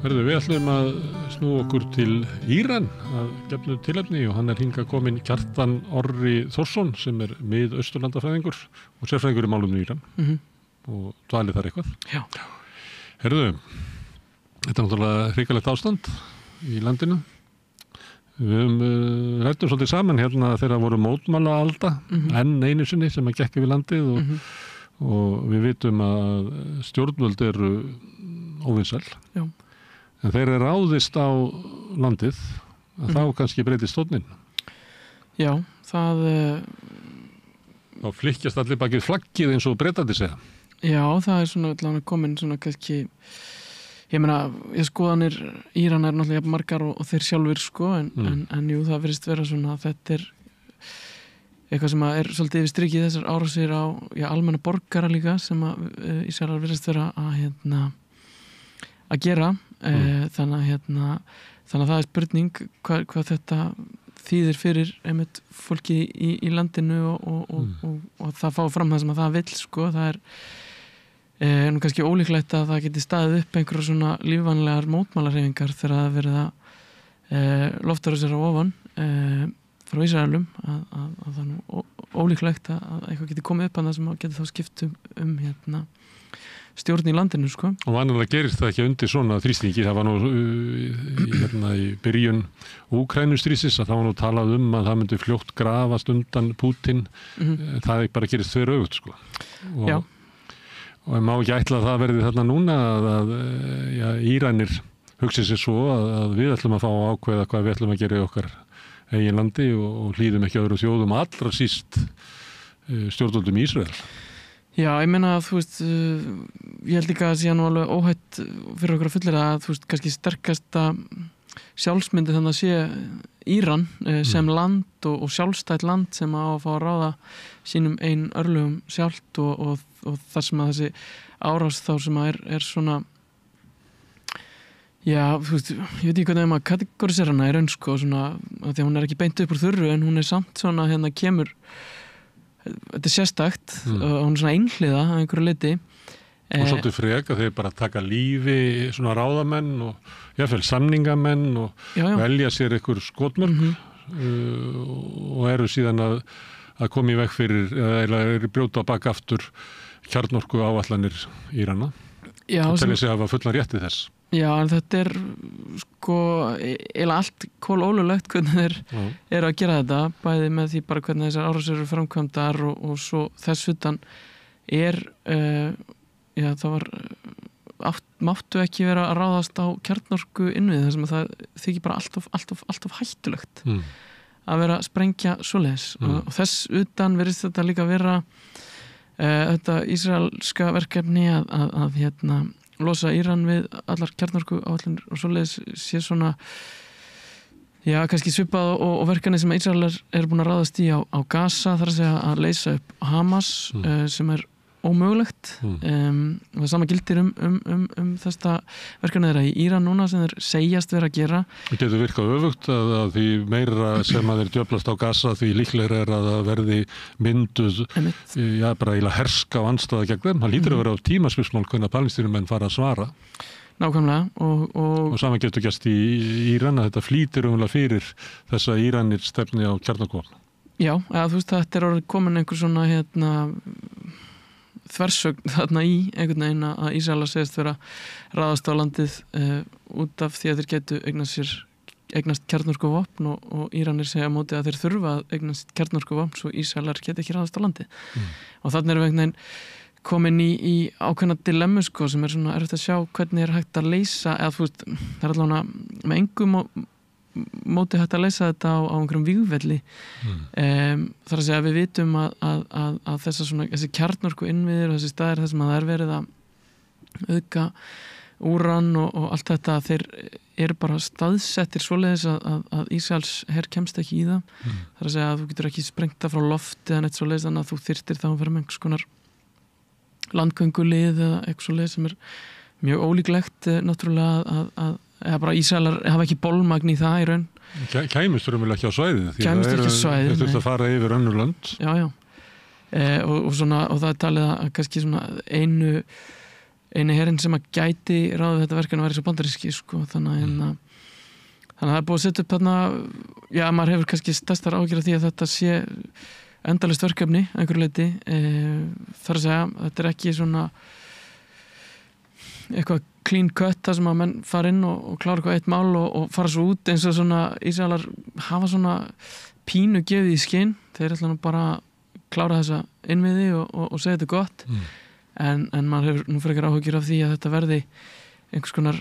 Við ætlum að snúa okkur til Íran að gefnu tilefni og hann hingað kominn Kjartan Orri Þórsson sem mið-austurlandafræðingur og sérfræðingur í málum í Íran og dvalið þar eitthvað. Já. Þetta náttúrulega hrikalegt ástand í landinu. Við höfum rættum svolítið saman hérna þegar voru mótmælaalda enn einu sinni sem að gekk yfir landið og við vitum að stjórnvöld eru óvinsæl. Já. En þeir ráðist á landið að þá kannski breytist tónninn. Já, það... Þá flykkjast allir bakið flaggið eins og Bretarnir segja. Já, það svona komin svona kannski... Ég meina, skoðanir Íran náttúrulega margar og þeir sjálfur sko, en jú, það virðist vera svona að þetta eitthvað sem svolítið yfir strikið þessar árásir á almenna borgara líka sem að Ísraelar virðist vera að gera. Þannig að það spurning hvað þetta þýðir fyrir einmitt fólki í landinu og það fá fram það sem að það vill sko. Það nú kannski ólíklegt að það geti staðið upp einhverja svona lífvænlegar mótmælahreyfingar þegar það verið að lofta sér á ofan frá Ísraelum að það nú ólíklegt að eitthvað geti komið upp að það sem geti þá skipt stjórn í landinu sko. Og annarlega gerist það ekki undir svona þrýstingi. Það var nú í byrjun Úkrænustrísis að það var nú talað að það myndi fljótt grafast undan Pútín. Það bara gerist þveröfugt sko. Og má ekki ætla að það verði þarna núna að Íranir hugsi sér svo að við ætlum að fá að ákveða hvað við ætlum að gera í okkar eigin landi og hlýðum ekki öðru þjóðum allra síst stjórnvöldum í Ísrael. Já, ég meina að, ég held líka að sé nú alveg óhætt fyrir okkur að fullera að, kannski sterkasta sjálfsmyndi þannig að sé Íran sem land og sjálfstætt land sem á að fá að ráða sínum einn örlögum sjálft og þar sem að þessi árás þá sem að svona, já, ég veit ekki hvernig maður kategorisera hana í raun sko, svona, að því að hún ekki beint upp úr þurru en hún samt svona, kemur þetta sérstakt og hún svona einhliða að einhverju leyti og svolítið frek að þeir bara taka lífi svona ráðamenn og jáfnvel samningamenn og velja sér einhver skotmörk og eru síðan að koma í veg fyrir eða eru brjóta á bak aftur kjarnorku áætlanir Írana og telja sig að hafa fullan rétti þess. Já, en þetta sko eiginlega allt kolólulegt hvernig þeir eru að gera þetta, bæði með því bara hvernig þessar árásir eru framkvæmdar og svo þess utan það var máttu ekki vera að ráðast á kjarnorku innviði þar sem að það þykir bara alltof hættulegt að vera að sprengja svoleiðis og þess utan virðist þetta líka vera þetta ísraelska verkefni að losa Íran við allar kjarnorku áætlanir og svoleiðis sé svona kannski svipað og verkefni sem Ísraelar búin að ráðast í á Gaza þar að segja að leysa upp Hamas sem ómögulegt og það sama gildir þetta verkefni þeirra í Íran núna sem þeir segjast vera að gera. Það getur virkað öfugt að því meira sem að þeir djöflast á Gaza því líklega að það verði mynduð bara eiginlega herska og andstaða gegn þeim. Það lítur að vera á tímaspursmál hvernig palestínumenn fara að svara. Nákvæmlega og sama getur gerst í Íran að þetta flýtir fyrir þessa Íranir stefni á kjarnorkuvopn. Já, þetta orðið komin einhver svona þversögn þarna í einhvern veginn að Ísraelar segist vera ráðast á landið út af því að þeir getu eignast kjarnorkuvopn og Íranir segja á móti að þeir þurfa að eignast kjarnorkuvopn svo Ísraelar geti ekki ráðast á landið og þannig erum við einhvern veginn komin í ákveðna dilemmu sko, sem svona erfitt að sjá hvernig hægt að leysa eða það allavega með engum móti hægt að leysa þetta á einhverjum vígvelli þar að segja að við vitum að þessi kjarnorku innviðir og þessi staðir þar sem að það verið að auka úran og allt þetta þeir eru bara staðsettir svoleiðis að Ísraels her kemst ekki í það þar að segja að þú getur ekki sprengt það frá loft eða neitt svoleiðis þannig að þú þyrftir þá að vera með einhvers konar landgöngulið eða eitthvað svoleiðis sem mjög ólíklegt náttúrulega að eða bara Ísraelar hafa ekki bolmagn í það í raun. Kæmust raunverulega ekki á svæðið því þeir þurft að fara yfir önnur lönd. Já. Og það talið að kannski svona einu eini herinn sem að gæti ráðið þetta verkefni væri svo bandaríski sko, þannig að það er búið að setja upp þarna, já, maður hefur kannski stærstar áhyggjur af því að þetta sé endalaust verkefni einhverju leyti, þar að segja, þetta er ekki svona eitthvað clean cut þar sem að menn fara inn og klára eitthvað eitt mál og fara svo út eins og svona Ísraelar hafa svona pínu gefið í skinn, þeir ætla nú bara að klára þessa innviði og segja þetta gott en maður hefur nú frekar áhyggjur af því að þetta verði einhvers konar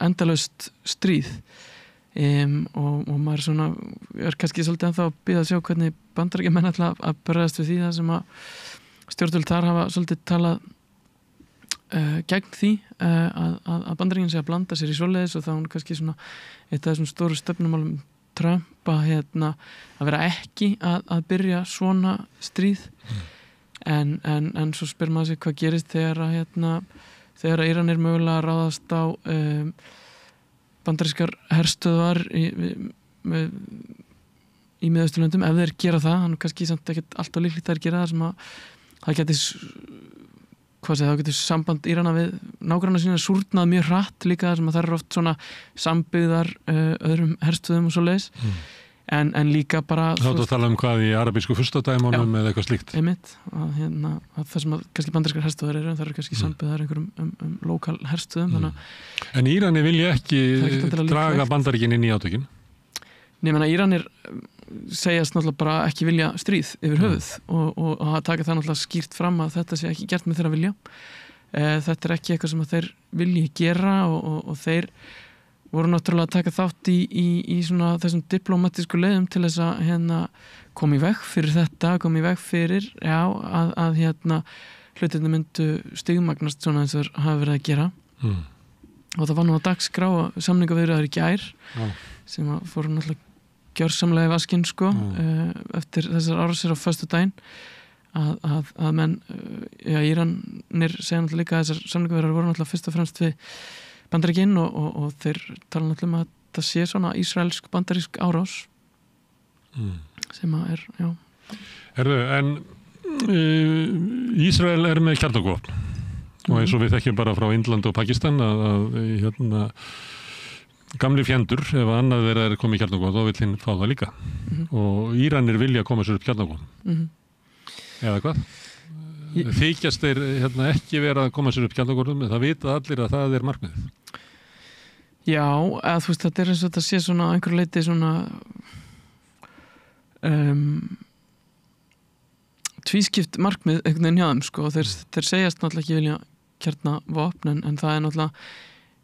endalaust stríð og maður svona er kannski svolítið ennþá að bíða að sjá hvernig Bandaríkjamenn ætla að bregðast við því það sem að stjórnvöld þar hafa svolítið talað gegn því að Bandaríkjamenn sé að blanda sér í svoleiðis og þá er kannski svona eitt af þessum stóru stefnumálum Trump að vera ekki að byrja svona stríð en svo spyr maður sig hvað gerist þegar Íran er mögulega að ráðast á bandarískar herstöðvar í Miðausturlöndum ef þeir gera það, hann kannski samt ekkert alltaf líklegt að gera það sem að það geti þá getur samband Írana við nágranna sína súrnað mjög hratt líka sem að það eru oft svona sambyggðar öðrum herstöðum og svo leiðis en líka bara þá þú tala hvað í arabísku furstadæmunum eða eitthvað slíkt einmitt, að það sem að kannski bandarískar herstöðar eru en það eru kannski sambyggðar einhverjum lokal herstöðum En Írani vilja ekki draga Bandaríkin inn í átökin? Nei, menna Íranir segjast náttúrulega bara ekki vilja stríð yfir höfuð og að taka það náttúrulega skýrt fram að þetta sé ekki gert með þeirra vilja þetta er ekki eitthvað sem að þeir vilji gera og þeir voru náttúrulega að taka þátt í svona þessum diplómatísku leiðum til þess að koma í veg fyrir þetta, koma í veg fyrir að hlutirnir myndu stigmagnast svona eins og þeir hafa verið að gera og það var nú að dagskrá samningaviðræður í gær sem að fóru náttúrulega gjörsamlega í vaskinn sko eftir þessar árásir á föstudaginn að menn Íranir segja náttúrulega líka að þessar samningaviðræður voru náttúrulega fyrst og fremst við Bandaríkin og þeir tala náttúrulega að það sé svona ísraelsk bandarísk árás sem að er, Herðu, en Ísrael er með kjarnavopn og eins og við þekkjum bara frá Indland og Pakistan að gamli fjendur, ef annað þeirra er komið í kjarnavopn, þá vill hinn fá það líka og Íranir vilja koma sér upp kjarnavopn eða hvað? Þykjast þeir ekki vera að koma sér upp kjarnavopnum, það vita allir að það er markmiðið. Já, eða þú veist, þetta er eins og þetta sé svona einhver leiti svona tvískipt markmið einhvern veginn hjá þeim sko, og þeir segjast náttúrulega ekki vilja kjarnavopn en það er náttúrulega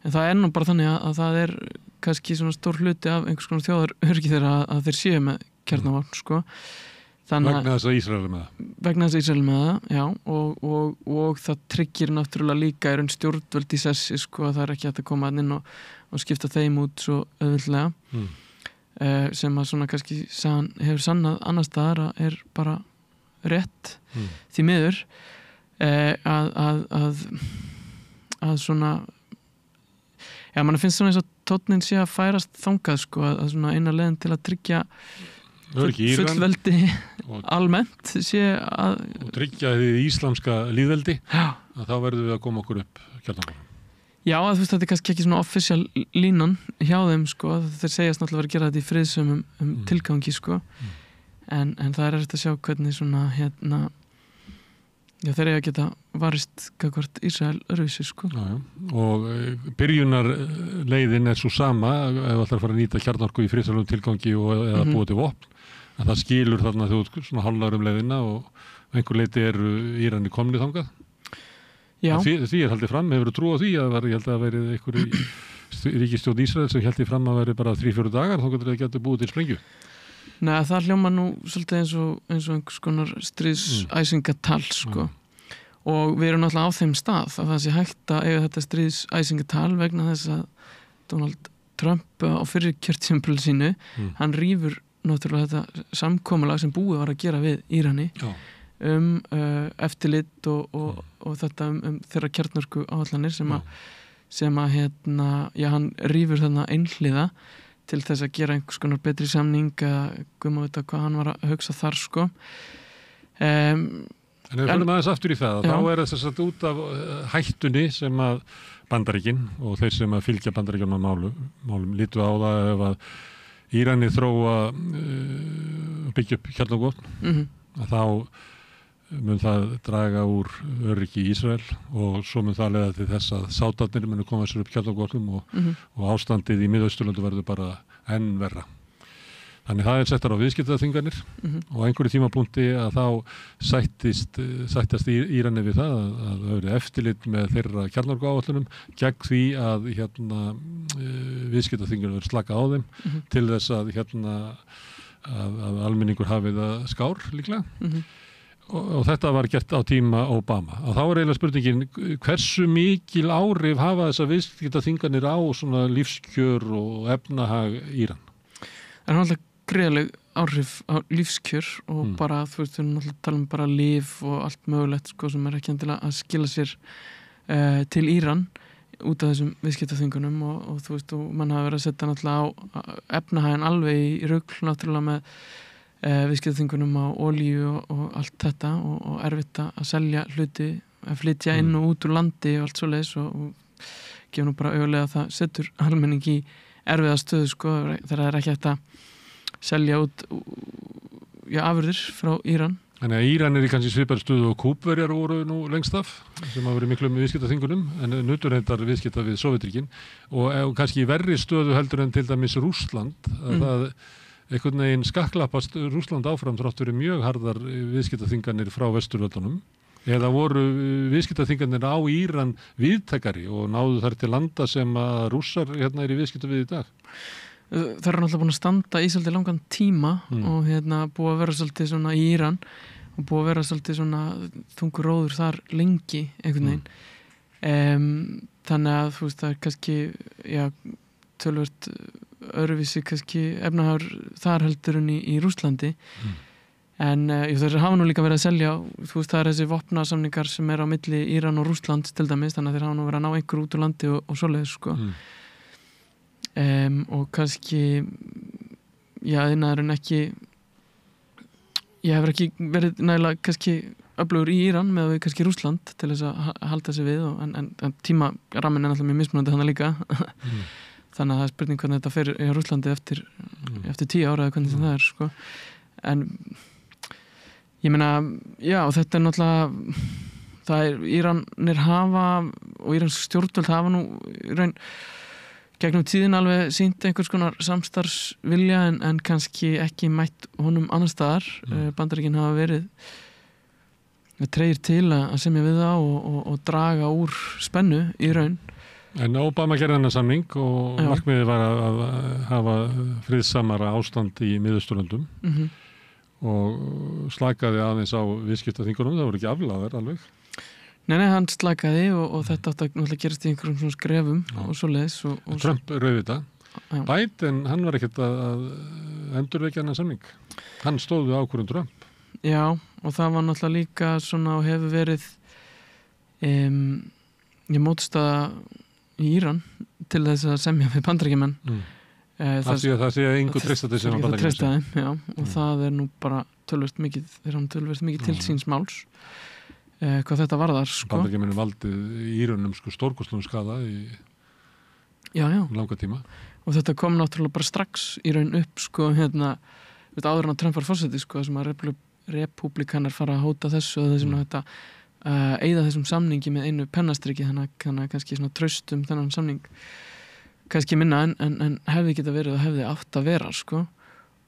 en það er nú bara þannig að það er kannski svona stór hluti af einhvers konar þjóðaröryggi þeirra að þeir séu með kjarnavopn sko. Vegna þess að Ísrael með það? Vegna þess að Ísrael með það, já og það tryggir náttúrulega líka stjórnvöld í sessi sko að það er ekki hægt að koma inn og skipta þeim út svo auðvitað sem að svona kannski hefur sannað annar staðar að er bara rétt því miður að svona mann finnst svona eins og tónnin sé að færast þangað sko að svona eina leiðin til að tryggja fullveldi almennt sé að og tryggja því íslamska lýðveldi að þá verðum við að koma okkur upp kjarnavopnum. Já, að þú veist þetta er kannski ekki svona official línan hjá þeim sko, þeir segjast náttúrulega að gera þetta í friðsömum tilgangi sko en það er eftir að sjá hvernig svona þeir eiga að geta varist gagnvart Ísrael öðruvísi sko. Og byrjunarleiðin er svo sama ef það ætlar að fara að nýta kjarnorku í friðsömum tilgangi eða búa til vopn að það skilur þarna þú svona hálfnaður leiðina og einhver leiti eru Írani komni þangað. Já. Því er haldið fram, hefur þú trú á því að ég held að það verið einhver í ríkisstjórn Ísrael sem haldið fram að veri bara 3-4 dagar þá getur það getur búið til sprengju. Nei, það hljóma nú svolítið eins og einhvers konar stríðsæsingatal sko. Og við erum náttúrulega á þeim stað að það sé hægt að eiga þetta stríðsæsingatal vegna þess að Donald Trump á fyrri kjörtímabil sínu hann rífur náttúrulega þetta samkomulag sem búið var að gera við Írani eftirlit og þetta þeirra kjarnorku áallanir sem að hann rífur þarna einhliða til þess að gera einhvers konar betri samning að guðma vita hvað hann var að hugsa þar sko En ef við fyrir aðeins aftur í það, þá þess að út af hættunni sem að Bandaríkin og þeir sem að fylgja Bandaríkjunum málum lítu á það ef að Írani þróa byggja upp kjarnorkuvopn, að þá mun það draga úr öryggi í Ísrael og svo mun það leiða til þess að sátarnir munu koma sér upp kjarnorkuvopnum og ástandið í Miðausturlöndum verður bara enn verra. Þannig það settar á viðskiptaþvinganir og einhverju tímapunkti að þá sættast Írani við það að það verður eftirlit með þeirra kjarnorkuáætlunum gegn því að viðskiptaþvinganir verður slaka á þeim til þess að að almenningur hafi það skár líklega. Og þetta var gert á tíma Obama. Og þá eiginlega spurningin, hversu mikil áhrif hafa þessar viðskiptaþvinganir á svona lífskjör og efnahag Íran? Það er alltaf greiðleg áhrif á lífskjör og bara, þú veist, við erum alltaf að tala bara lyf og allt mögulegt sko, sem ekki endilega að skila sér til Íran út af þessum viðskiptaþvingunum og þú veist, og mann hafa verið að setja náttúrulega á efnahaginn alveg í rugl náttúrulega með viðskiptaþvingunum á olíu og allt þetta og erfitt að selja hluti, að flytja inn og út úr landi og allt svoleiðis og gefa nú bara auðvitað að það setur almenning í erfiða stöðu sko, þegar það er ekki hægt að selja út afurðir frá Íran. Þannig að Íran í kannski svipar stöðu og Kúbverjar voru nú lengst af sem hafa verið miklu með viðskiptaþvingunum en nutur reyndar viðskipta við Sovétríkin og kannski verri stöðu heldur en til dæmis Rússland að það einhvern veginn skakklappast Rússland áfram þrátt verið mjög harðar viðskiptaþvinganir frá Vesturlöndunum eða voru viðskiptaþvinganir á Íran víðtækari og náðu þar til landa sem að Rússar í viðskipta við í dag? Það er náttúrulega búin að standa í svolítið langan tíma og búið að vera svolítið svona í Íran og búið að vera svolítið svona þungur róður þar lengi einhvern veginn. Þannig að þú veist það er kannski tölvört öðruvísi kannski efnahagur þar heldur en í Rússlandi. En þeir hafa nú líka verið að selja, þú veist það er þessi vopnasamningar sem er á milli Íran og Rússland til dæmis, þannig að þeir hafa nú verið að ná einhver út úr landi og svoleiðis sko. Og kannski iðnaðurinn ekki hefur ekki verið nægilega kannski öflugur í Íran með kannski Rússland til þess að halda sig við en tímarammin er alltaf mjög mismunandi þannig líka þannig að það er spurning hvernig þetta fer í Rússlandi eftir 10 ára eða hvernig það er sko. En ég meina þetta er náttúrulega það er Íranir hafa og íransk stjórnvöld hafa nú í raun gegnum tíðin alveg sýnt einhvers konar samstarfsvilja en kannski ekki mætt honum annar staðar. Bandaríkin hafa verið tregir til að semja við það og draga úr spennu í raun. En Obama gerði þennan samning og markmiðið var að hafa friðsamara ástand í Miðausturlöndum og slakaði aðeins á viðskiptaþvingunum, það voru ekki aflaðar alveg. Nei, hann slakaði og þetta átti að gerast í einhverjum svona skrefum og svoleiðis. Trump rauði þetta. Biden, hann var ekkert að endurvekja hennar samning. Hann stóð við ákvörðun Trump. Já, og það var náttúrulega líka svona og hefur verið mótstaða í Íran til þess að semja við Bandaríkjamenn. Það sé að engu treysta þess að Bandaríkjamenn. Já, og það er nú bara töluvert mikið til síns máls. Hvað þetta varðar sko. Bandaríkjamenn valdið Írunum sko stórkostlum skada í langa tíma. Og þetta kom náttúrulega bara strax í raun upp sko áður en að Trump var forseti sko þessum að repúblikanar fara að hóta þessu og þessum að þetta eyða þessum samningi með einu pennastriki þannig að kannski svona traustum þennan samning kannski minna en hefði geta verið og hefði átt að vera sko.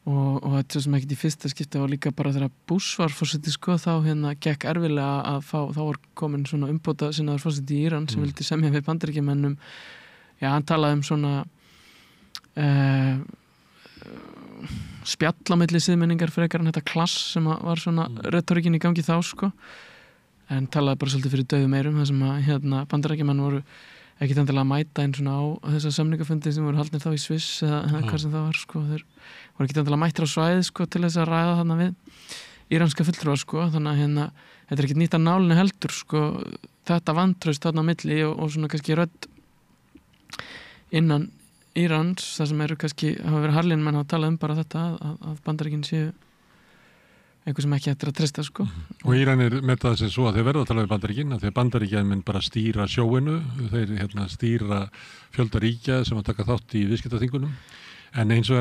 Og þetta sem ekkert í fyrsta skipti var líka bara þegar Bush var forseti sko þá gekk erfilega að fá, þá var komin svona umbóta sinnaður forseti í Íran sem vildi semja við Bandaríkjamennum. Hann talaði svona spjall á milli siðmenningar frekar en þetta klass sem var svona retorikin í gangi þá sko. En talaði bara svolítið fyrir dauðum eyrum þar sem að Bandaríkjamenn voru ekkert endilega að mæta einn svona á þessa samningafundi sem voru haldnir þá í Sviss eða hvað sem það var sko. Þeir voru ekkert endilega mættir á svæði sko til þess að ræða þarna við íranska fulltrúa sko. Þannig að þetta er ekkert nýtt að nálinni heldur sko. Þetta vantraust þarna á milli og svona kannski rödd innan Írans þar sem eru kannski hafa verið harlín menn að tala bara þetta að Bandaríkin séu eitthvað sem ekki hættir að treysta sko. Og Íranir með það sem svo að þeir verða að tala við Bandaríkin, að þeir Bandaríkjað menn bara stýra sjóinu, þeir stýra fjölda ríkja sem að taka þátt í viðskiptaþingunum, en eins og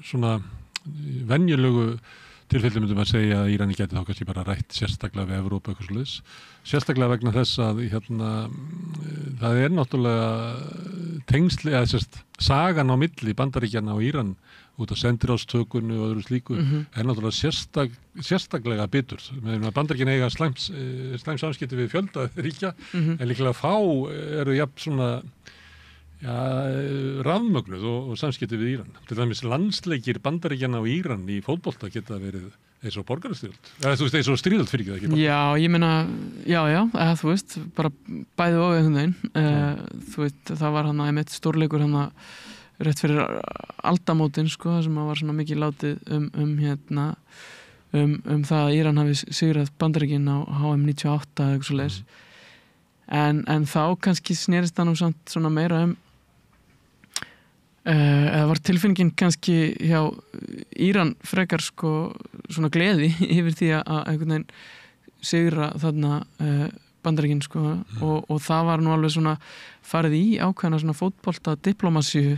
svona venjulegu tilfelli myndum að segja að Írani geti þá kannski bara rætt sérstaklega við Evrópu eitthvað svoleiðis. Sérstaklega vegna þess að það náttúrulega tengsli, sagan á milli Bandaríkjanna og Íran út af sendiráðstökunni og öðru slíku náttúrulega sérstaklega bitur. Bandaríkjanna eiga slæm samskipti við fjölda ríkja, en líklega fá eru jafn svona rafmögnuð og samskipti við Íran. Til dæmis landsleikir Bandaríkjanna og Íran í fótbolta geta verið eins og borgarastyrjöld. Þú veist, eins og stríðöld fyrir ekki bara. Já, ég meina, þú veist, bara bæði og einhvern veginn. Þú veist, það var hann einmitt stórleikur hann rétt fyrir aldamótin, sko, það sem var svona mikið látið um það að Íran hafi sigrað Bandaríkin á HM 98 eða eitthvað svoleiðis. En þá kannski snerist það nú samt svona meira eða var tilfinningin kannski hjá Íran frekar sko svona gleði yfir því að einhvern veginn sigra þarna Bandaríkin sko og það var nú alveg svona farið í ákveðna svona fótbolta diplomasíu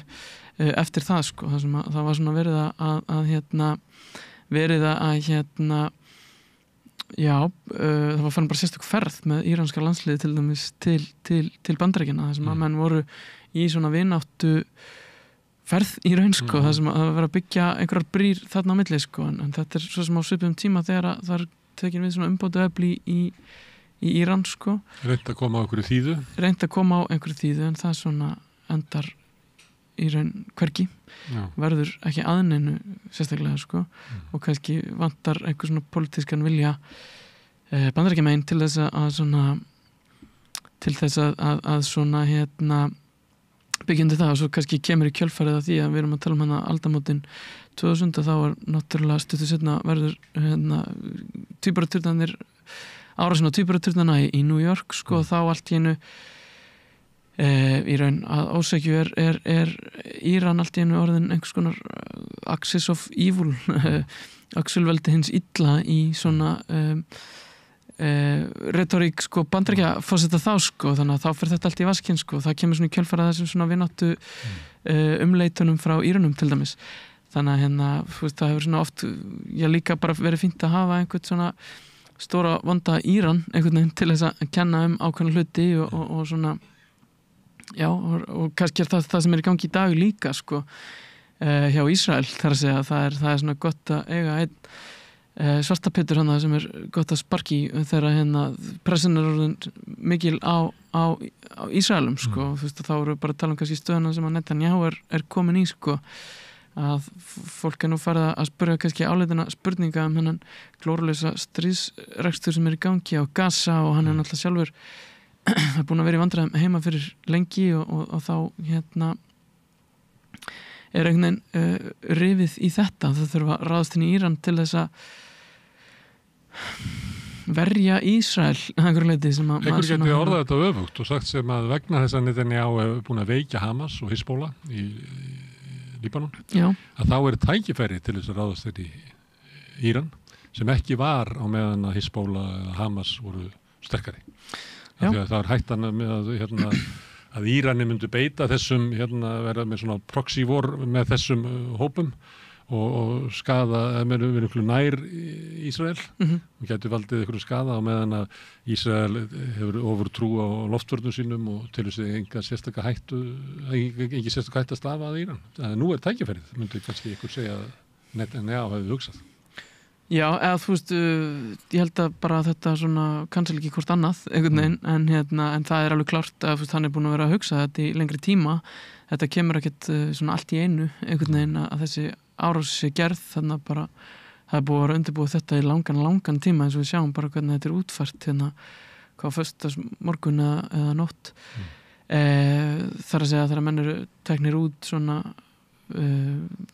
eftir það sko, það sem það var svona verið það var fann bara sérstök ferð með íranska landsliði til dæmis til Bandaríkjanna, það sem að menn voru í svona vináttu ferð í raun sko, það sem að vera að byggja einhverjar brýr þarna á milli sko, en þetta svo sem á svipum tíma þegar það er tekin við svona umbótaöfli í Íran sko. Reynt að koma á einhverju þýðu. En það svona endar í raun hvergi. Verður ekki aðneinu sérstaklega sko, og kannski vantar einhver svona pólitískan vilja Bandaríkjamegin til þess að svona byggjandi það, og svo kannski kemur í kjölfarið af því að við erum að tala um aldamótin 2000, þá var náttúrulega stuttu seinna verður tvíburaturnarnir árásin á tvíburaturnana í New York sko, og þá allt í einu í raun að ósekju er Íran allt í einu orðin einhvers konar axis of evil axulveldi hins illa í svona retorík sko Bandaríkjaforseta þá sko, þannig að þá fer þetta allt í vaskinn sko, það kemur svona í kjölfarið þessum svona vináttu umleitunum frá Íranum til dæmis, þannig að þú veist, það hefur svona oft líka bara verið fínt að hafa einhvern svona stóra vonda Íran einhvern veginn til þess að kenna ákveðna hluti og svona og kannski það sem í gangi í dag líka sko hjá Ísrael, þar að segja það er svona gott að eiga einn svartapettur hana sem gott að sparki þegar pressin orðin mikil á Ísraelum sko, þú veist, þá eru bara að tala kannski stöðuna sem að Netanyahu er komin í sko, að fólk nú farið að spyrja kannski áleitina spurninga hennan glóruleysa stríðsrekstur sem í gangi á Gaza, og hann náttúrulega sjálfur búin að vera í vandræðum heima fyrir lengi og þá er einhvern veginn rifið í þetta, það þurfa að ráðast inn í Íran til þess að verja Ísrael einhverju leyti sem að einhver geti orðað þetta öfugt og sagt sem að vegna þess að Netanyahu er búin að veikja Hamas og Hizbollah í Líbanon, að þá er tækifæri til þess að ráðast inn í Íran sem ekki var á meðan að Hizbollah eða Hamas voru sterkari. Það er hættan með að Írani myndu beita þessum, verða með svona proxy war með þessum hópum og skaða, með einhverju nær Ísrael, og getur valdið einhverju skaða á meðan að Ísrael hefur ofurtrú á loftvörnum sínum og til þess að engi sérstaka hættu að stafa að Íran. Nú er tækifærið, myndi kannski einhver segja að Netanyahu hefði hugsað. Já, eða þú veist, ég held að bara þetta svona kannski ekki hvort annað einhvern veginn, en það er alveg klárt að hann er búin að vera að hugsa þetta í lengri tíma. Þetta kemur ekkert svona allt í einu einhvern veginn að þessi árás sé gerð, þannig að bara það er búið að vera undirbúið þetta í langan tíma, eins og við sjáum bara hvernig þetta er útfært hvað föstudagsmorgun eða nótt. Þar að segja þegar menn eru teknir út svona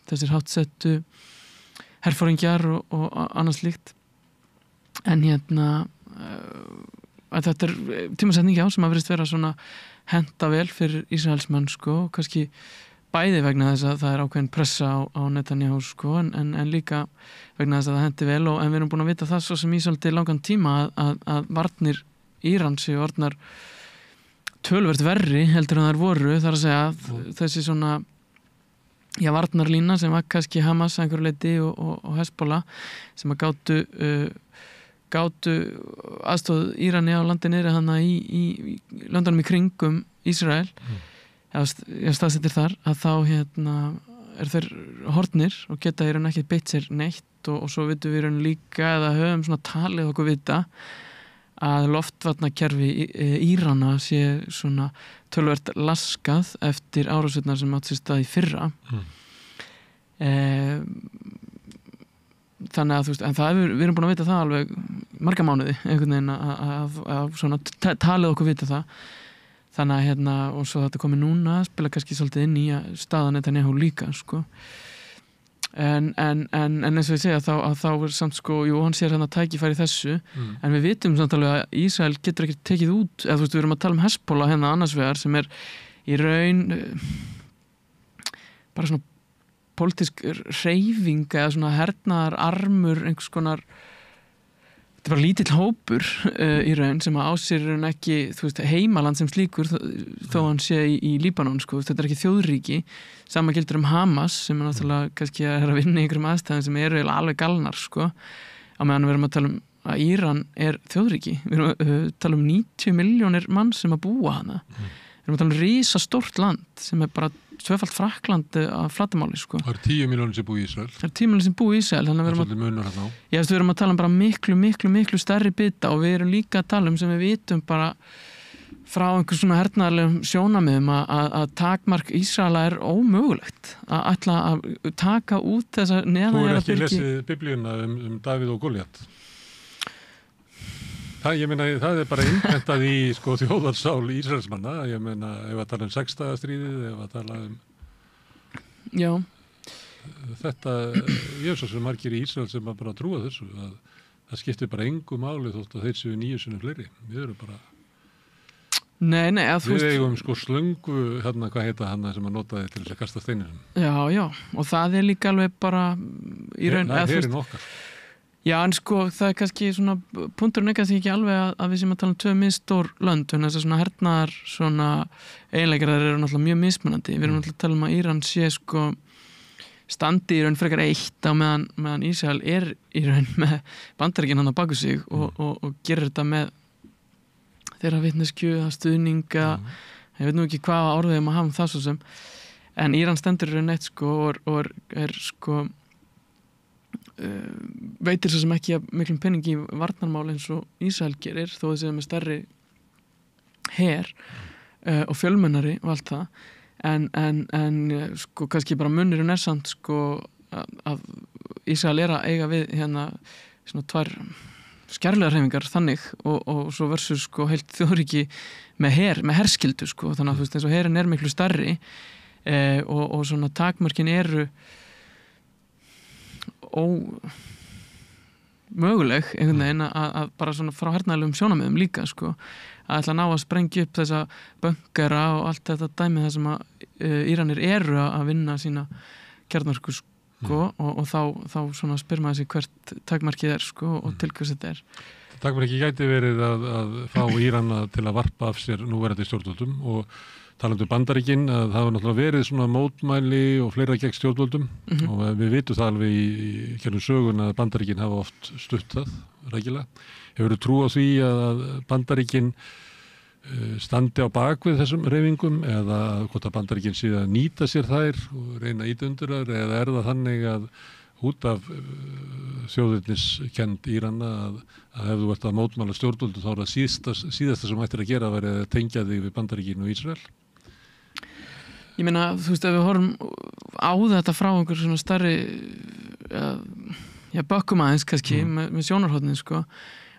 þessir háttsettu herfóringjar og annars líkt, en að þetta er tímasetningi sem að verðist vera svona henta vel fyrir Ísraelsmenn sko, og kannski bæði vegna þess að það ákveðin pressa á Netanyahu sko, en líka vegna þess að það hendi vel en við erum búin að vita það svo sem í svolítið langan tíma að varnir Írans séu orðnar töluvert verri heldur en þær voru, þar að segja þessi svona varnarlína sem var kannski Hamas að einhverju leyti og Hezbollah sem að gátu aðstóð Írani á landi niðri hana í löndunum í kringum Ísrael staðsettir þar að þá þeir horfnir og geta í raun ekki beitt sér neitt og svo vitum við í raun líka eða höfum svona talið okkur vita að loftvarnakerfi Írana sé svona töluvert laskað eftir árásirnar sem átt sér stað í fyrra þannig að þú veist, en við erum búin að vita það alveg marga mánuði einhvern veginn að svona talið okkur vita það þannig að og svo þetta komið núna spila kannski svolítið inn í að staðan Netanyahu líka sko en eins og ég segja þá samt sko, jú, hann sér tækifæri þessu en við vitum samt alveg að Ísrael getur ekki tekið út, eða þú veist, við erum að tala um Hezbollah annars vegar sem í raun bara svona pólitísk hreyfing eða svona hernaðar armur einhvers konar þetta er bara lítill hópur í raun sem að ásýr ekki, þú veist, heimaland sem slíkur þó hann sé í Líbanon sko, þetta er ekki þjóðríki sama gildur Hamas sem náttúrulega kannski að vinna í einhverjum aðstæðum sem eru alveg galnar sko, á meðan við erum að tala um að Íran er þjóðríki við erum að tala um 90 milljónir mann sem að búa hana við erum að tala um risastórt land sem bara tvöfalt Frakkland að flattamáli sko. Það 10 milljónir sem búi í Ísrael. Það 10 milljónir sem búi í Ísrael þannig að við erum að tala um bara miklu stærri bita og við erum líka að tala um sem við vitum bara frá einhver svona hernaðarlegum sjónamiðum að takmark Ísraela er ómögulegt að ætla að taka út þessa neðanjara byrgi. Þú ekki lesið biblíuna Davíð og Góliat? Ég meina, það bara innprentað í sko, þjóðarsál Ísraelsmanna, ég meina, ef að tala um 6 daga stríðið, ef að tala Já. Þetta, ég er svo sem margir í Ísrael sem bara trúa þessu, að það skiptir bara engu máli þótt að þeir séu 9 sinnum fleiri. Við erum bara... Nei, að Við eigum sko slöngu, hvað heita sem að nota þið til þess að kasta steininum. Já, og það er líka alveg bara í raun... Það er herinn okkar. Já, en sko, það kannski svona punkturinn ekki alveg að við sem að tala um 2 misstór lönd, en þess að svona hernaðar svona eiginleikar eru náttúrulega mjög mismunandi. Við erum náttúrulega að tala um að Íran sé sko standi í raun frekar eitt á meðan Ísrael er í raun með Bandaríkin hann á baku sig og gerir þetta með þeirra vitneskju, stuðninga, ég veit nú ekki hvaða orðið maður hafa það svo sem, en Íran stendur í raun eitt sko og er sko veitir svo sem ekki að miklum penning í varnarmál eins og Ísrael gerir þó þessi með stærri her og fjölmennari og allt það en sko kannski bara munurinn samt sko að Ísrael er að eiga við svona 2 skærlegar hreyfingar þannig og svo versus sko heilt þjóðríki með herskildu sko þannig að þú veist eins og herin miklu stærri og svona takmörkin eru möguleg einhvern veginn að bara svona frá hernaðlegum sjónamiðum líka sko að ætla að ná að sprengja upp þessa böngara og allt þetta dæmi það sem að Íranir eru að vinna sína kjarnorku sko og þá svona spyr maður sig hvert takmarkið sko og til hvers þetta Takmarkið gæti verið að fá Írana til að varpa af sér núverandi stjórnvöldum og talandi Bandaríkin að það hafa náttúrulega verið svona mótmæli og fleira gegn stjórnvöldum og við vitum það alveg í kjörnum sögun að Bandaríkin hafa oft stutt það rækilega. Hefur trú á því að Bandaríkin standi á bakvið þessum hreyfingum eða hvort að Bandaríkin sé að nýta sér þær og reyna að ýta undir þær eða er það þannig að út af þjóðirniskend Írana að ef þú ert að mótmæla stjórnvöldum þá er það síðasta sem ættir að gera að vera að tengja þig við Bandaríkin og Ísrael? Ég meina, þú veist, ef við horfum á þetta frá einhver svona stærri bökkum aðeins kannski með sjónarhóttnin sko,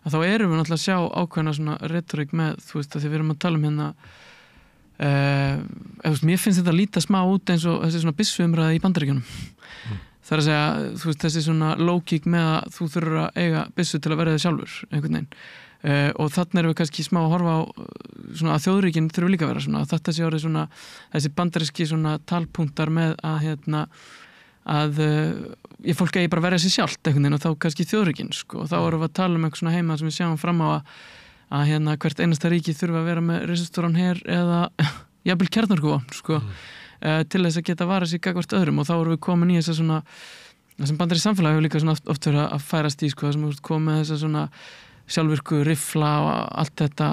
að þá erum við náttúrulega að sjá ákveðna svona retorík með, þú veist, að því við erum að tala um þú veist, mér finnst þetta að líta smá út eins og þessi svona byssuumræða í Bandaríkjunum. Það er að segja, þú veist, þessi svona lógík með að þú þurfur að eiga byssu til að verða þig sjálfur, einhvern veginn. Og þannig erum við kannski smá að horfa á svona að þjóðríkin þurfa líka að vera svona, að þetta sé orðið svona þessi bandaríski svona talpunktar með að fólk eigi bara verja sér sjálft einhvern veginn og þá kannski þjóðríkin sko, og þá erum við að tala um einhver svona heima sem við sjáum fram á að hvert einasta ríki þurfa að vera með risastóran her eða jafnvel kjarnorkuvopn sko, til þess að geta varað sér gagnvart öðrum, og þá erum við komin í þess að svona það sem bandarískt samfélag hefur líka svona oft verið að færast í sko, sem komið með þess að svona sjálfvirku riffla og allt þetta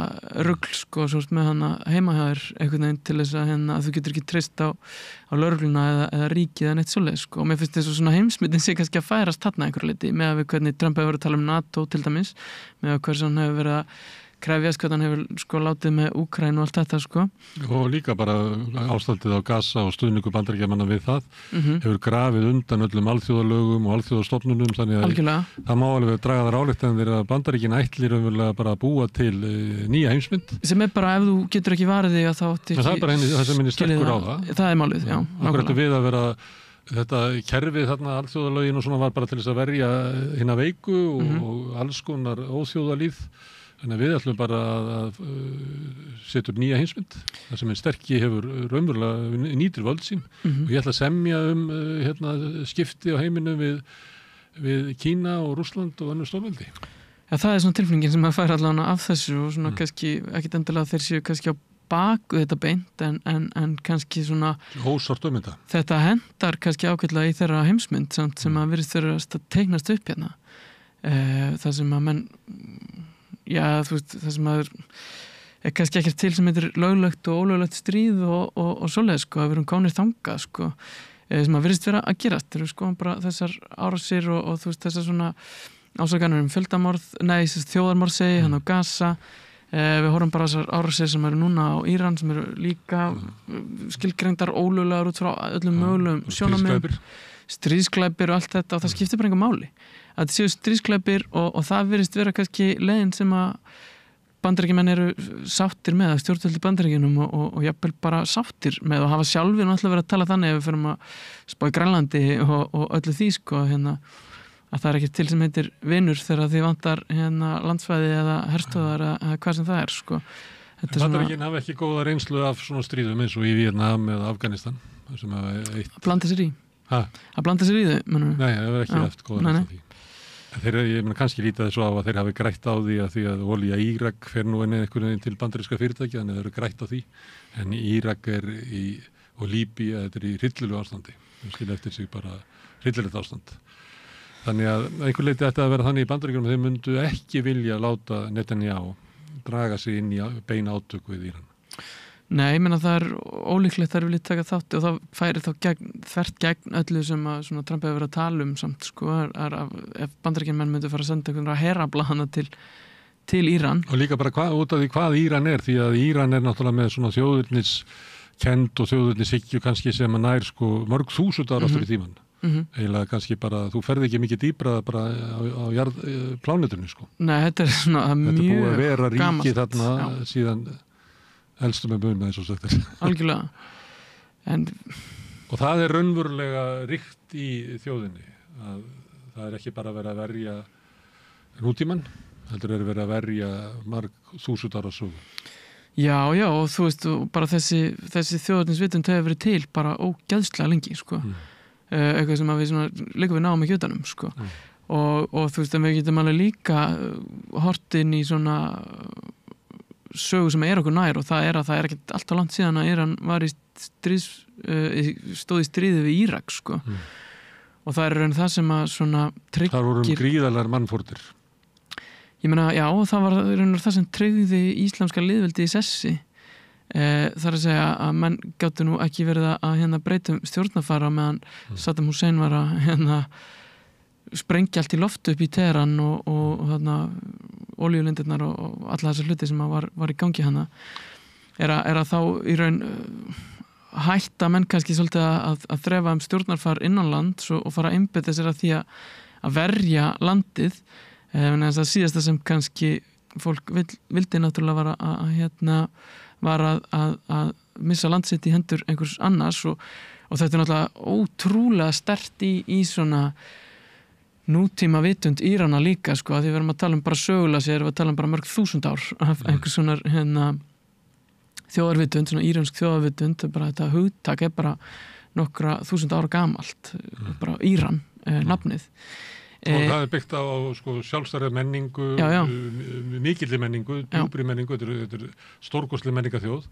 rugl sko, svo með hana heimahæður einhvern veginn til þess að þú getur ekki treyst á lögregluna eða ríkið eða neitt svoleiðis sko, og mér finnst þess að svona heimsmyndin sé kannski að færast þarna einhverju leyti með að við hvernig Trump hefur verið að tala um NATO til dæmis, með að hversu hann hefur verið að krefjast, hvernig hann hefur sko látið með Úkraínu og allt þetta sko. Og líka bara ástandið á Gaza og stuðningu Bandaríkjamanna við það hefur grafið undan öllum alþjóðalögum og alþjóðastofnunum, þannig að það má alveg draga þar ályktanir að Bandaríkin ætlir bara að búa til nýja heimsmynd. Sem bara ef þú getur ekki varið þig að þá átt ekki... Það bara það sem minni sterkur á það. Það málið, já. Akkur ættu við að vera þetta kerfið þarna alþjóðalögin og svona var bara til þess að verja hina veiku og alls konar óþjóðalíð. Þannig að við ætlum bara að setja upp nýja heimsmynd, þar sem einn sterki hefur raunverulega nýtir völd sín og ég ætla að semja skipti á heiminum við Kína og Rússland og önnur stórveldi. Ja, það svona tilfinningin sem að færa allavega af þessu og svona kannski, ekkit endilega þeir séu kannski á baku þetta beint en kannski svona ósort þetta. Þetta hendar kannski ágætlega í þeirra heimsmynd samt sem að virðist þeirra að teiknast upp hérna. Það sem að menn þú veist, það sem er kannski ekkert til sem heitir löglegt og ólöglegt stríð og svoleiðis sko, að við erum komnir þangað sko, sem að virðist vera að gerast, þeir eru sko bara þessar árásir og þú veist þessar svona ásakanir fjöldamorð, þjóðarmorð segi, hann á Gaza, við horfum bara þessar árásir sem eru núna á Íran sem eru líka skilgreindar ólöglegar út frá öllum mögulegum sjónarmiðum, stríðsglæpir og allt þetta, og það skiptir bara engu máli að það séu stríðsglæpir og það virðist vera kannski leiðin sem að Bandaríkjamenn eru sáttir með, að stjórnvöld í Bandaríkjunum og jafnvel bara sáttir með og hafa sjálfir náttúrulega verið að tala þannig ef við förum að spá í Grænlandi og öllu því sko, að það er ekki til sem heitir vinur þegar því vantar landsvæði eða herstöðar eða hvað sem það er sko. Bandaríkjinn hafa ekki góða reynslu af svona stríðum eins og í Víetnam eða Afganistan sem að blanda sér í þau, mennum við? Nei, það hefur ekki haft góða reynslu af því. Ég meina kannski lítið þessu á að þeir hafi grætt á því að olía Írak fer nú einhvern veginn til bandaríska fyrirtæki, þannig þeir eru grætt á því, en Írak og Líbía, þetta er í hryllilegu ástandi, þau skilja eftir sig bara hryllilegt ástand. Þannig að einhver leiti ætti að vera þannig í Bandaríkjunum að þeir myndu ekki vilja láta Netanyahu draga sig inn í beina átök við Íran. Nei, ég meina það er ólíklegt að það vilja taka þátti og það færi þá þvert gegn öllu sem að svona Trump hefur verið að tala um samt sko, ef Bandaríkjamenn myndu fara að senda einhverja herafla hana til Íran. Og líka bara út af því hvað Íran er, því að Íran er náttúrulega með svona þjóðurniskennd og þjóðurnishyggju kannski sem að nær sko mörg þúsund ára aftur í tímann. Eiginlega kannski bara, þú ferð ekki mikið dýpra bara á plánetunni sko. Nei, þetta er svona mjög gamalt. Þetta er búið að vera ríki þarna síðan elstum með buna eins og sagt er. Algjörlega. Og það er raunverulega ríkt í þjóðinni að það er ekki bara verið að verja nútímann, heldur er verið að verja marg þúsund ára sögu. Já, og þú veist, bara þessi þjóðarnisvitund hefur verið til bara ógeðslega lengi, sko. Eitthvað sem að við svona, líka við náum ekki utanum, sko. Og þú veist, en við getum alveg líka hort inn í svona sögu sem er okkur nær og það er ekkert alltaf langt síðan að Íran var stóð í stríði við Írak sko. Og það er raun það sem að svona tryggir... Það voru gríðarlegar mannfórnir. Ég meina, já, það var raun það sem tryggði íslamska liðveldi í sessi. Það er að segja að menn gáttu nú ekki verið að breyta stjórnarfara meðan Saddam Hussein var að sprengja allt í loft upp í Teheran og þarna olíulindirnar og alla þessar hluti sem var í gangi hana er að þá í raun hætta menn kannski svolítið að þrefa stjórnarfar innanlands og fara að einbeita sér að því að verja landið en þess að síðasta sem kannski fólk vildi náttúrulega var að missa landsitt í hendur einhvers annars og þetta er náttúrulega ótrúlega sterkt í svona nútíma vitund Írana líka sko, að því við erum að tala um bara sögulega sér, við tala um bara mörg þúsund ár af einhvers svona þjóðarvitund, svona írönsk þjóðarvitund, bara þetta hugtak bara nokkra 1000 ára gamalt, bara Íran, nafnið. Og það byggt á sko, sjálfstæðri menningu, mikilli menningu, djúpri menningu, þetta er stórkostleg menningaþjóð,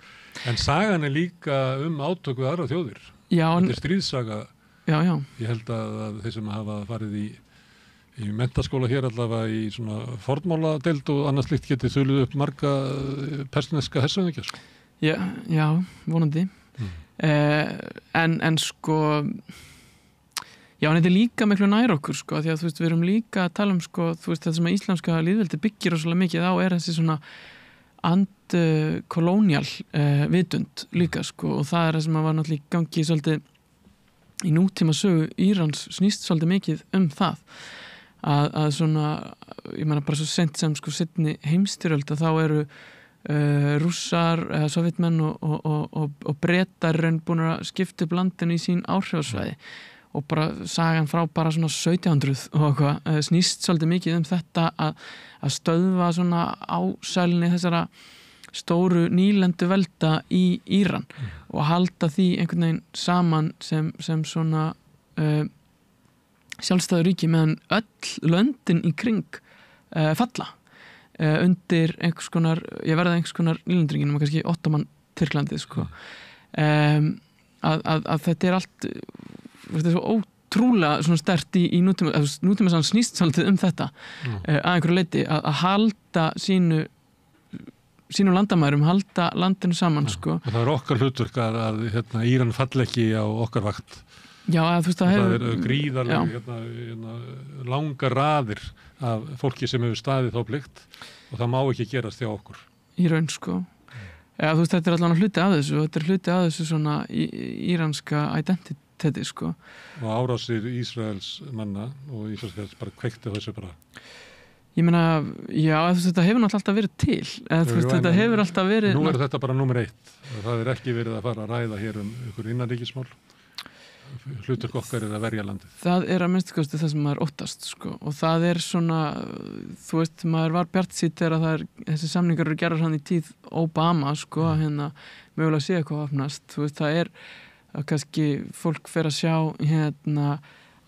en sagan líka átök við aðra þjóðir. Þetta stríðsaga. Ég held að þeir sem hafa farið í menntaskóla hér allavega í svona fornmáladeild og annars slíkt getið þuluð upp marga persneska hersöðingja. Sko. Já, vonandi. En sko... Já, en þetta er líka miklu nær okkur, sko, því að þú veist, við erum líka að tala sko, þú veist, þetta sem að íslamska lýðveldi byggir svolítið mikið á þessi svona kolónial vitund líka, sko, og það það sem að var náttúrulega í gangi svolítið í nútíma sögu Írans snýst svolítið mikið það, að svona, ég meina bara svo sent sem sko seinni heimstyrjöld að þá eru Rússar, sovjetmenn og Bretar búin að skipta upp landinu í sín áhrifasvæði og bara sagan frá bara svona 1700 og eitthvað snýst svolítið mikið þetta að stöðva svona ásælni þessara stóru nýlendu velda í Íran og halda því einhvern veginn saman sem svona sjálfstæðu ríki meðan öll löndin í kring falla undir einhvers konar, ég verði einhvers konar nýlendringin, kannski Ottoman Tyrklandið sko. Að þetta allt þetta er svo ótrúlega svona sterkt í nútíma sann snýst svolítið þetta að einhverju leyti að halda sínum landamærum, halda landinu saman sko. Og það okkar hlutverk að Íran falli ekki á okkar vakt. Já, þú veist það gríðarlega langar raðir af fólki sem hefur staðið þá plikt og það má ekki gerast hjá okkur. Í raun sko. Já, þú veist þetta allan hluti af þessu og þetta hluti af þessu svona íranska identity sko. Og árásir Ísraels manna og Ísraels bara kveikti þessu bara. Ég meina, já, þetta hefur náttúrulega alltaf verið til. Þetta hefur alltaf verið... Nú þetta bara númer 1. Það ekki verið að fara að ræða hér ykkur innanríkismál. Hlutverk okkar að verja landið. Það að minnstu kosti það sem maður óttast, sko. Og það svona, þú veist, maður var bjartsýnn þegar þessi samningar eru gerðar hann í tíð Obama, sko, mögulega sé eitthvað opnast. Þú veist, það að kannski fólk fer að sjá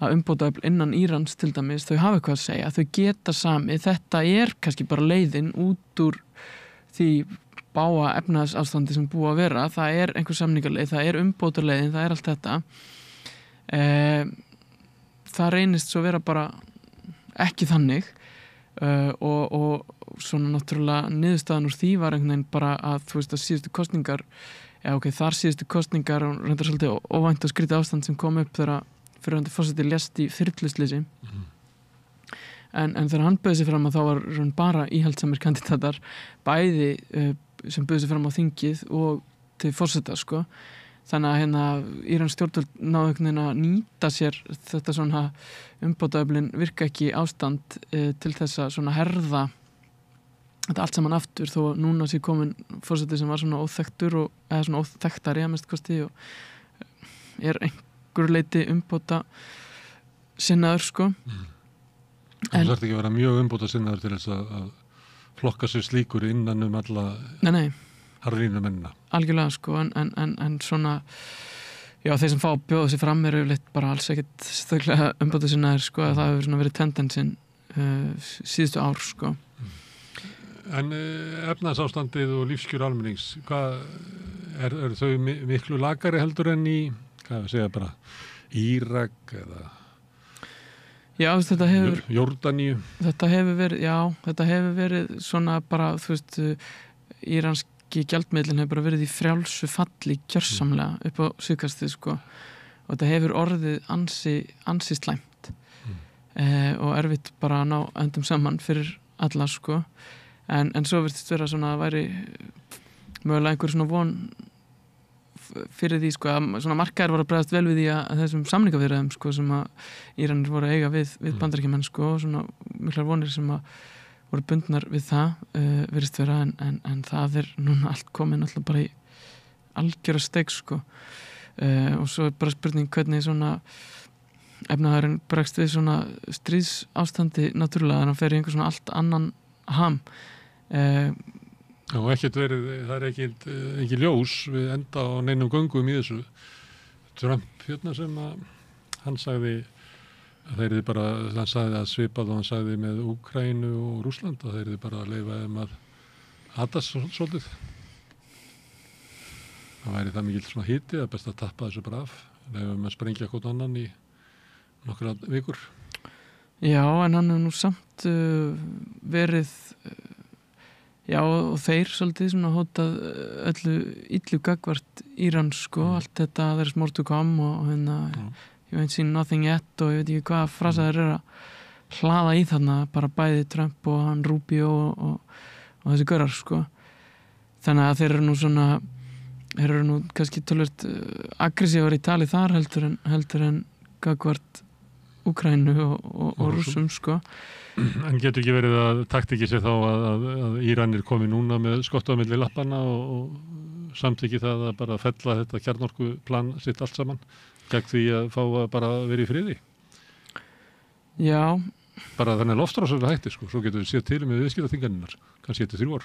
að umbótaöfl innan Írans til dæmis, þau hafa eitthvað að segja, þau geta sami, þetta kannski bara leiðin út úr því bága efnahagsástandi sem búið að vera, það einhver samningarleið, það umbótaleiðin, það allt þetta það reynist svo vera bara ekki þannig og svona náttúrulega niðurstaðan úr því var einhvern veginn bara að þú veist að síðustu kosningar þar síðustu kosningar og reyndar svolítið óvænt og skrítið ástand sem kom upp þegar fyrirhandi forseti lést í þyrluslysi en þegar hann bauð sig fram að þá var bara íhaldsamir kandidatar bæði sem bauð sig fram á þingið og til forseta sko þannig að Írans stjórnvöld náðu einhvern veginn að nýta sér þetta svona umbótaöflin virka ekki ástand til þess að svona herða þetta allt saman aftur þó núna sé komin forseti sem var svona óþekktur eða svona óþekktari að mest kosti og einhver leiti umbóta sinnaður sko Það þarf ekki að vera mjög umbóta sinnaður til þess að flokka sér slíkur innan alla harðrínu mennina algjörlega sko en svona já þeir sem fá að bjóða sér fram yfirleitt bara alls ekkert stöðlega umbóta sinnaður sko að það hefur svona verið tendensin síðustu ár sko En efnahagsástandið og lífskjör almennings, hvað eru þau miklu lakari heldur en í, hvað segja bara, Írak eða þetta hefur Jórdaníu? Þetta hefur verið svona bara, þú veist, íranski gjaldmiðlinn hefur bara verið í frjálsu falli gjörsamlega upp á síðkastið, sko. Og þetta hefur orðið ansi slæmt og erfitt bara að ná endum saman fyrir alla, sko. En svo virðist vera svona að væri mögulega einhver svona von fyrir því sko að svona markaðir voru að bregðast vel við því að þessum samningaviðræðum sko sem að Íranir voru að eiga við Bandaríkjamenn sko og svona miklar vonir sem að voru bundnar við það virðist vera en það núna allt komið náttúrulega bara í algjöra steik sko og svo bara spurning hvernig svona efnaðurinn bregst við svona stríðsástandi náttúrulega en hann fer í einhver svona allt annan ham og ekkert verið, það ekki ljós við enda á neinum göngum í þessu. Trump hérna sem að hann sagði að þeir eru bara, hann sagði að svipað og hann sagði með Úkraínu og Rússland að þeir eru bara að leyfa þeim að hatast svolítið. Það væri það mikill svona hiti að best að tappa þessu bara af, leyfa að sprengja hvort annan í nokkra vikur. Já, en hann hefur nú samt verið já, og þeir svolítið svona hótað öllu illu gagvart Íran, sko, allt þetta there's more to come og hérna you ain't seen nothing yet og ég veit ekki hvað frasaður að hlaða í þarna, bara bæði Trump og hann Rubio og þessi gaurar, sko. Þannig að þeir eru nú kannski tölvöld aggressívar í tali þar heldur en gagvart Úkraínu og Rússum, sko. En getur ekki verið að taktíki sér þá að Íranir komi núna með skottu á milli lappana og samþykki það að bara fella þetta kjarnorkuplan sitt allt saman gegn því að fá að bara vera í friði? Já. Bara þannig að loftrásar hætti, sko. Svo getur við séð til með viðskiptaþingarinnar, kannski eftir 3 ár.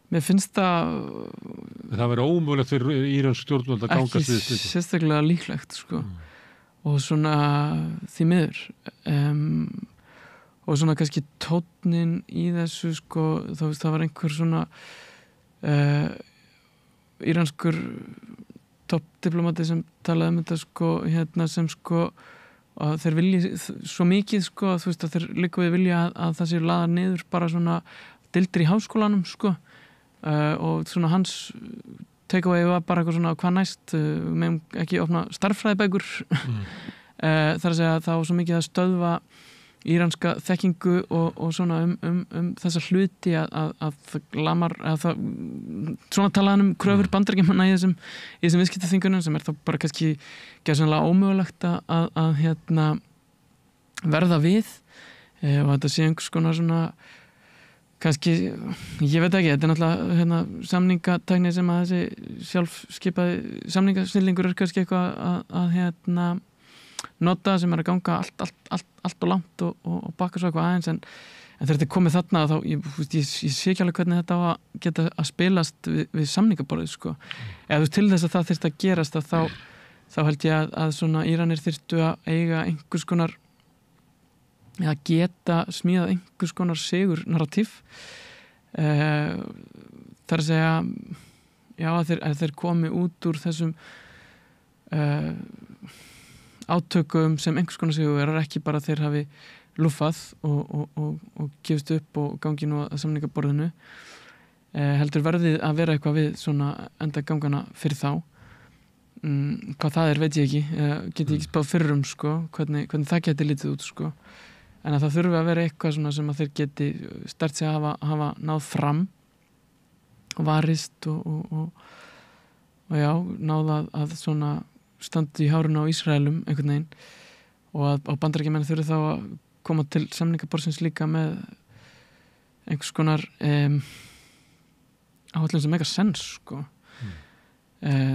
Mér finnst það verið ómögulegt fyrir írönsk stjórnvöld að gangast við ekki sérstaklega líklegt, sko. Og svona því miður og svona kannski tónnin í þessu, sko, það var einhver svona íranskur toppdiplomati sem talaði þetta, sko, hérna sem, sko, að þeir vilji svo mikið, sko, að þeir líka við vilja að það séu laðar niður bara svona deildir í háskólanum, sko, og svona hans takeaway var bara eitthvað svona hvað næst, meðum ekki opna starffræðibækur þar að segja að það var svo mikið að stöðva íranska þekkingu og svona þessa hluti að það lamar að það svona talaðan kröfur Bandaríkjamanna í þessum viðskiptaþingunum sem þá bara kannski gerðsannlega ómögulegt að hérna verða við og þetta sé einhvers konar svona kannski, ég veit ekki, þetta er náttúrulega hérna, samningatækni sem að þessi sjálfskipaði samningasnillingur er kannski eitthvað að hérna nota sem að ganga allt og langt og bakka svo eitthvað aðeins en þegar þetta er komið þarna þá ég sé ekki alveg hvernig þetta á að geta að spilast við samningaborðið, sko. Eða til þess að það þyrfti að gerast þá held ég að svona Íranir þyrftu að eiga einhvers konar eða geta smíðað einhvers konar sigur narratív þar að segja já, að þeir komi út úr þessum átökum sem einhvers konar sigur er ekki bara þeir hafi luffað og gefist upp og gangi nú að samningaborðinu heldur verðið að vera eitthvað við svona enda gangana fyrir þá hvað það er veit ég ekki get ég ekki spáð fyrir sko, hvernig það geti litið út, sko. En að það þurfi að vera eitthvað svona sem að þeir geti stert sig að hafa náð fram og varist og já, náð að svona standi í hárinu á Ísraelum einhvern veginn og að Bandaríkjamenn þurfi þá að koma til samningaborðsins líka með einhvers konar áhullum sem eitthvað sens, sko.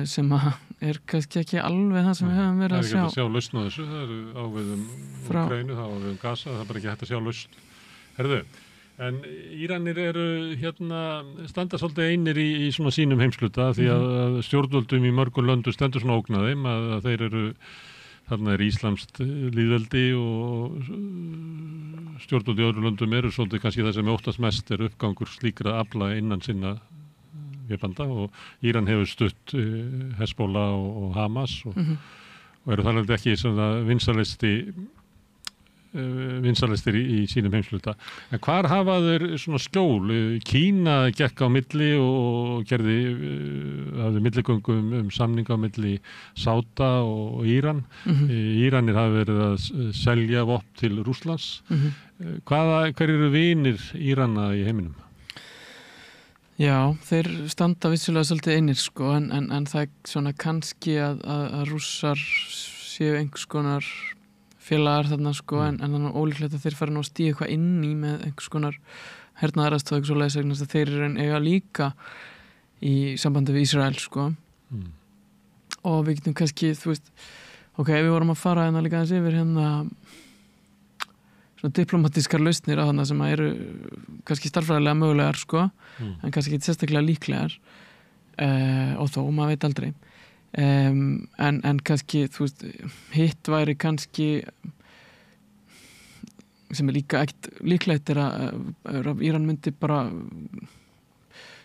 Sem að er kannski ekki alveg það sem við höfum verið að sjá. Það er ekki að sjá lausn á þessu, það eru áviðum Úkraínu, það áviðum Gaza, það er bara ekki hægt að sjá lausn. Herðu, en Íranir eru hérna, standa svolítið einir í svona sínum heimsluta því að stjórnvöldum í mörgum löndum stendur svona ógn að þeim að þeir eru, þarna er íslamskt lýðveldi og stjórnvöld í öðrum löndum eru svolítið kannski það sem óttast mest er uppgangur slíkra afla innan sinna vébanda og Íran hefur stutt Hezbollah og Hamas og eru þar alveg ekki svona vinsalistir í sínum heimsluta. En hvar hafa þeir svona skjól? Kína gekk á milli og hafði milligöngum samninga á milli Sáda og Íran. Íranir hafa verið að selja vopn til Rússlands. Hver eru vinir Írana í heiminum? Já, þeir standa vissulega svolítið einir, sko, en það er svona kannski að Rússar séu einhvers konar félagar þarna, sko, en þannig ólíklegt að þeir fara nú að stíga eitthvað inn í með einhvers konar hernaðaraðstoð eitthvað svoleiðis vegna þess að þeir eru eiga líka í sambandi við Ísrael, sko. Og við getum kannski, þú veist, ok, við vorum að fara hérna líka aðeins yfir hérna svona diplomatískar lausnir á þarna sem eru kannski starffræðilega mögulegar sko, en kannski ekki sérstaklega líklegar og þó, maður veit aldrei en kannski, þú veist, hitt væri kannski sem líka ekkert líklegt að Íran myndi bara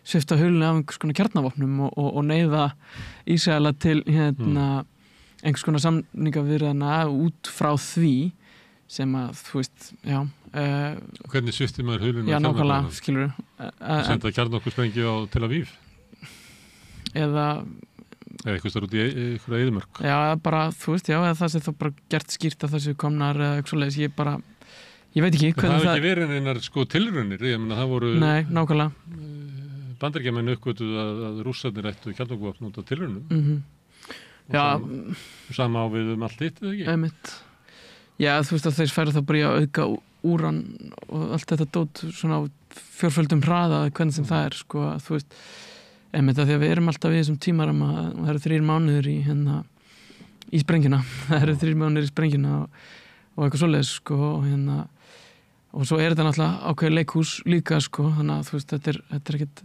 svifta hulunni af einhvers konar kjarnavopnum og neyða Ísraela til einhvers konar samningaviðræðna út frá því sem að, þú veist, já Hvernig svifti maður hulunni já, nákvæmlega, skilur Senda kjarnorkusprengju á Tel Aviv eða eitthvað starf út í einhverja eyðimörk já, bara, þú veist, já, eða það sem þá bara gert skýrt að þessu komnar eða eitthvað svoleiðis, ég veit ekki það hafi ekki verið einar sko tilraunir ég meina það voru nei, nákvæmlega Bandaríkjamenn uppgötuðu að Rússarnir ættu kjarnorkuvopn út af tilraunum já sama á við allt hitt, eða ekki? Einmitt. Já, þú veist að þeir færa þá bara í að auka úran og allt þetta dót svona á fjórföldum hraða hvernig sem það sko, að þú veist einmitt að því að við erum alltaf við þessum tímaram að það eru 3 mánuður í sprengjuna það eru 3 mánuður í sprengjuna og eitthvað svoleiðis sko og svo er þetta náttúrulega ákveðið leikhús líka sko, þannig að þú veist þetta er ekkert,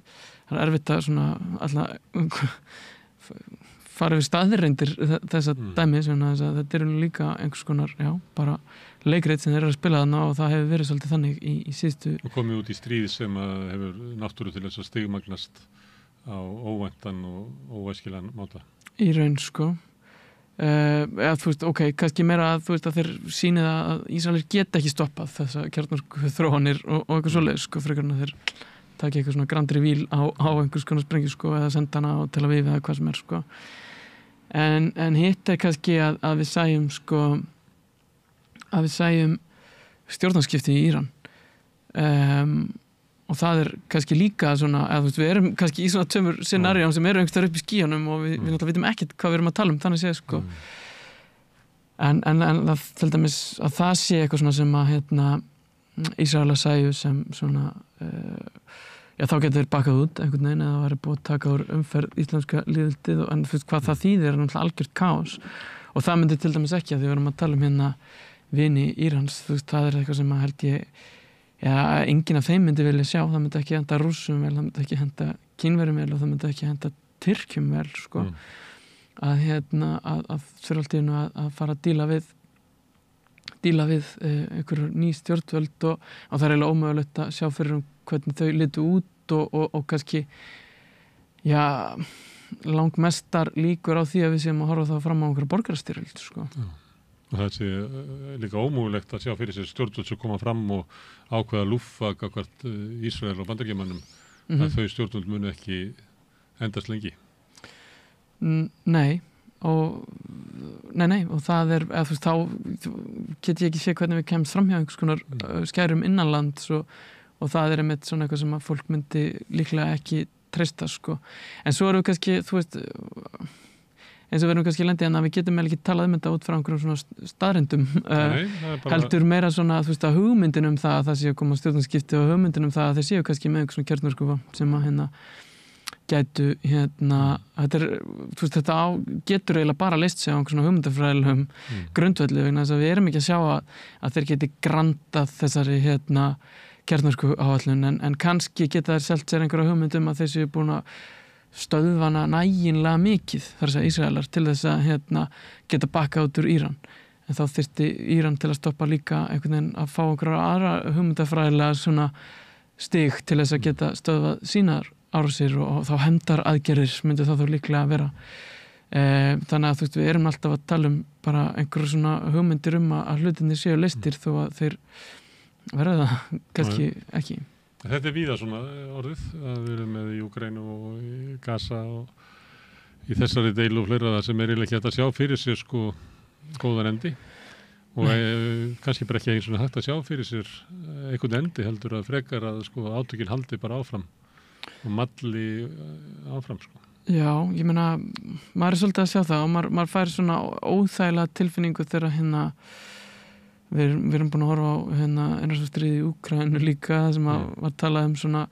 það er erfitt að svona alltaf fara við staðreyndir þessa dæmi sem að þetta eru líka einhvers konar, já, bara leikrit sem þeir eru að spila þarna og það hefur verið svolítið þannig í síðustu og komið út í stríð sem að hefur náttúru til þess að stigmagnast á óvæntan og óæskilegan máta í raun sko eða þú veist, ok, kannski meira að þú veist að þeir sýnið að Ísraelir geta ekki stoppað þessa kjarnorkuþróanir og eitthvað svoleiðis sko, frekar en að þeir taki eitthvað svona grandri víl á einhvers konar sprengju sko, eða senda hana á Tel Aviv eða hvað sem sko en hitt kannski að við sæjum sko að við sæjum stjórnarskipti í Íran og það er kannski líka svona, eða þú veist, við erum kannski í svona tveimur scenarión sem eru einhverstaðar upp í skíunum og við náttúrulega vitum ekkert hvað við erum að tala þannig séð sko en það til dæmis að það sé eitthvað svona sem að Ísraelar sæju sem svona já, þá getur þeir bakað út einhvern veginn eða það væri búið að taka úr umferð íslamska lýðveldið en þú veist hvað það þýðir er náttúrulega algjört kaos og það myndi til dæmis ekki að því við erum að tala vini Írans, þú veist, það er eitthvað sem að held ég já, enginn af þeim myndi vilja sjá, það myndi ekki henda Rússum vel, það myndi ekki henda Kínverjum vel og það myndi ekki henda Tyrkjum vel sko að fyrir allt í einu að fara að díla við einhverjum ný stjórnvöld og það er eiginlega ómögulegt að sjá fyrir hvernig þau litu út og kannski já, langmestar líkur á því að við séum að horfa það fram á einhverja borgarastyrjöld sko. Og það sé líka ómögulegt að sjá fyrir sér stjórnvöld sem koma fram og ákveða lúffa gagnvart Ísrael og Bandaríkjamönnum að þau stjórnvöld munu ekki endast lengi. Nei og það er, eða þú veist, þá get ég ekki sé hvernig við kemst fram hjá einhvers konar skærum innanlands og það er einmitt svona eitthvað sem að fólk myndi líklega ekki treysta sko. En svo erum við kannski, þú veist eins og við erum kannski lendið en að við getum ekki talað um þetta út frá einhverjum svona staðreyndum heldur meira svona, þú veist, að hugmyndin um það að það séu að koma stjórnarskipti og hugmyndin um það að þeir séu kannski með einhvers svona kjarnorkuvopn sem að gætu þetta er, þú veist, þetta getur eiginlega bara leyst sig á einhvers svona hugmyndafræðilegum grundvelli vegna þess að við erum ekki að sjá að þeir geti grandað þessari kjarnorkuáætlun en kannski geta þeir selt sér einhverja hugmyndum að þeir séu búin að stöðvana næginlega mikið þar að segja Ísraelar til þess að geta bakkað út úr Íran en þá þyrfti Íran til að stoppa líka einhvern veginn að fá einhverja aðra hugmyndafræðilega svona stig til þess að geta stöðvað sínar árásir og þá hefndar aðgerðir myndi þá líklega að vera þannig að þú veist við erum alltaf að tala um bara einhverja svona hugmyndir að hlutinni séu leystir þó að þeir verða það kannski ekki. Þetta er víða svona orðið að við erum með í Úkraínu og í Gaza og í þessari deilu og fleira það sem er eiginlega ekki hægt að sjá fyrir sér sko góðan endi og kannski bara ekki eins og hægt að sjá fyrir sér einhvern endi heldur að frekar að sko átökin haldi bara áfram og malli áfram sko. Já, ég meina maður er svolítið að sjá það og maður fær svona óþægilega tilfinningu þegar við erum búin að horfa á innrásarstríðið í Úkraínu líka sem að var talað um svona,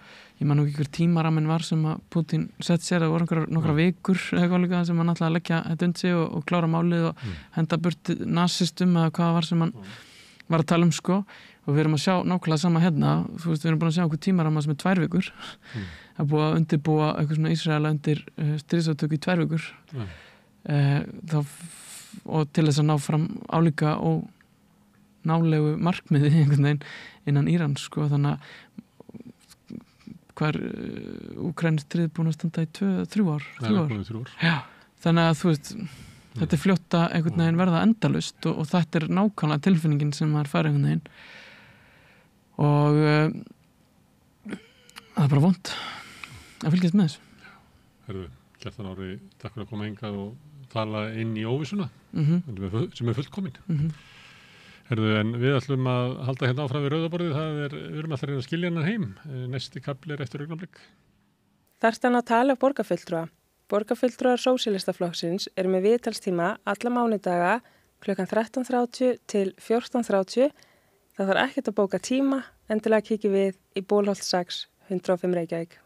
ég man nú ekki hver tímaraminn var sem að Putin sett sér, það voru nokkra vikur eitthvað líka sem hann ætlaði að leggja þetta undir sig og klára málið og henda burt nasistum eða hvað var sem hann var að tala um sko, og við erum að sjá nákvæmlega sama hérna, þú veist, við erum búin að sjá einhver tímaramma sem 2 vikur, það er búið að undirbúa eitthvað svona Ísraela undir stríðsátök í 2 vikur og til þess að ná fram álíka og nálegu markmiði einhvern veginn innan Íran sko, þannig að Úkraínustríð búin að standa í 2-3 ár. Já, þannig að þú veist þetta er fljótt að einhvern veginn verða endalaust og þetta er nákvæmlega tilfinningin sem maður fær einhvern veginn og það er bara vont að fylgjast með þessu. Herðu, Kjartan Orri, takk fyrir að koma hingað og tala inn í óvissuna sem er fullkomin. Herðu, en við ætlum að halda hérna áfram við Rauðaborðið, við erum alltaf að reyna að skilja hennar heim. Næsti kafli eftir augnablik. Þarftu að tala af borgarfulltrúa. Borgarfulltrúar Sósíalistaflokksins eru með viðtalstíma alla mánudaga klukkan 13:30 til 14:30. Það þarf ekkert að bóka tíma, endilega kíkjum við í Bólholt 6, 105 Reykjavík.